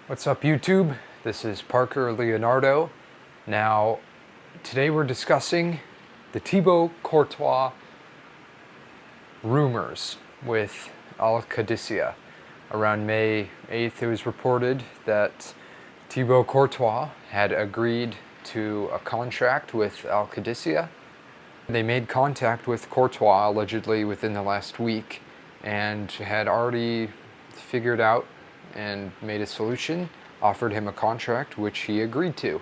What's up, YouTube? This is Parker Leonardo. Now, today we're discussing the Thibaut Courtois rumors with Qadsiah. Around May 8th, it was reported that Thibaut Courtois had agreed to a contract with Qadsiah. They made contact with Courtois allegedly within the last week and had already figured out and made a solution, offered him a contract, which he agreed to.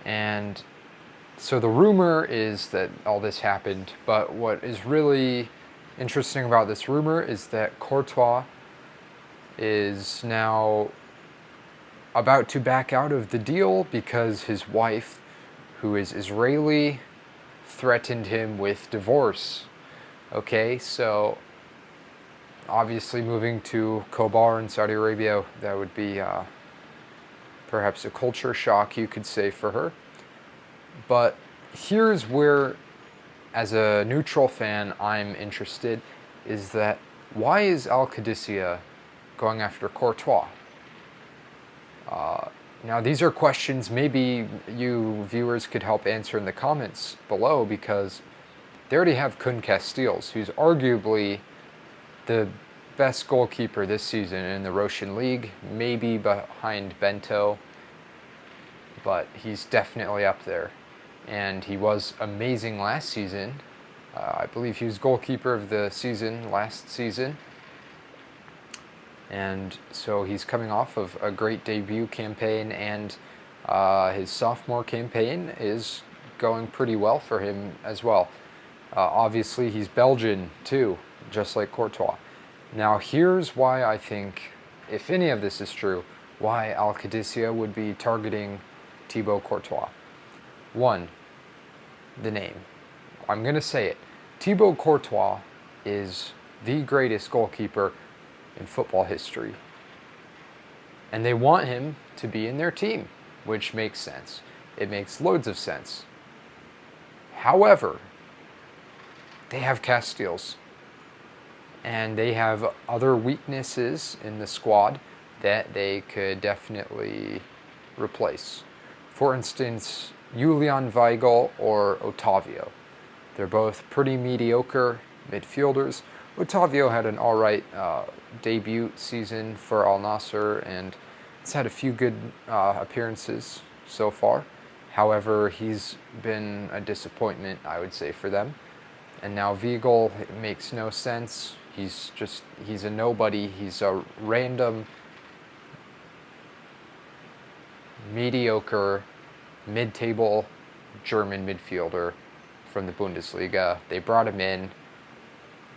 And so the rumor is that all this happened, but what is really interesting about this rumor is that Courtois is now about to back out of the deal because his wife, who is Israeli, threatened him with divorce. Okay, so obviously moving to Khobar in Saudi Arabia, that would be perhaps a culture shock, you could say, for her. But here's where, as a neutral fan, I'm interested, is that why is Qadsiah going after Courtois? Now, these are questions maybe you viewers could help answer in the comments below, because they already have Qadsiah, who's arguably the best goalkeeper this season in the Russian league, maybe behind Bento, but he's definitely up there. And he was amazing last season. I believe he was goalkeeper of the season last season. And so he's coming off of a great debut campaign, and his sophomore campaign is going pretty well for him as well. Obviously, he's Belgian too, just like Courtois. Now, here's why I think, if any of this is true, why Qadsiah would be targeting Thibaut Courtois. One, the name. I'm going to say it. Thibaut Courtois is the greatest goalkeeper in football history. And they want him to be in their team, which makes sense. It makes loads of sense. However, they have Qadsiah, and they have other weaknesses in the squad that they could definitely replace. For instance, Julian Weigl or Otavio. They're both pretty mediocre midfielders. Otavio had an alright debut season for Al Nassr, and has had a few good appearances so far. However, he's been a disappointment, I would say, for them. And now Weigl, it makes no sense. He's a nobody. He's a random, mediocre, mid-table German midfielder from the Bundesliga. They brought him in.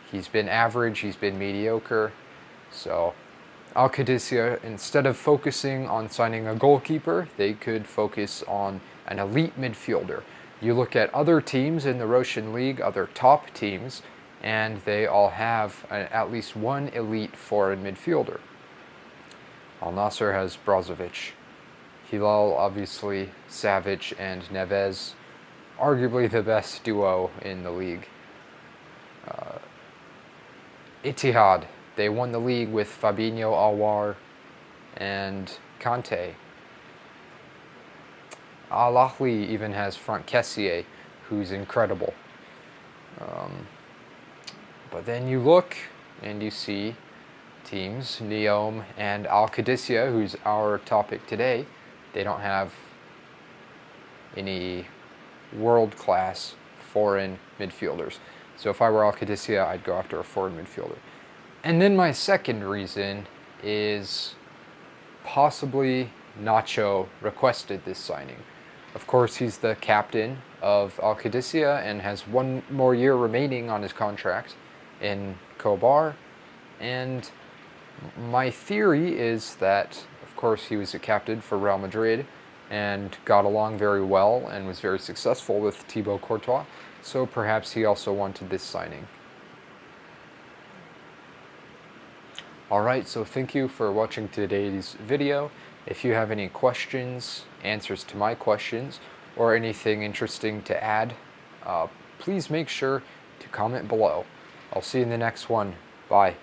He's been average. He's been mediocre. So Qadsiah, instead of focusing on signing a goalkeeper, they could focus on an elite midfielder. You look at other teams in the Russian league, other top teams, and they all have at least one elite foreign midfielder. Al Nassr has Brozovic. Hilal, obviously, Savic and Neves, arguably the best duo in the league. Ittihad, they won the league with Fabinho, Alwar, and Kante. Al Ahly even has front Qadsiah, who's incredible. But then you look and you see teams, Neom and Qadsiah, who's our topic today, they don't have any world-class foreign midfielders. So if I were Qadsiah, I'd go after a foreign midfielder. And then my second reason is possibly Nacho requested this signing. Of course, he's the captain of Qadsiah and has one more year remaining on his contract in Khobar. And my theory is that, of course, he was a captain for Real Madrid and got along very well and was very successful with Thibaut Courtois. So perhaps he also wanted this signing. Alright, so thank you for watching today's video. If you have any questions, answers to my questions, or anything interesting to add, please make sure to comment below. I'll see you in the next one. Bye.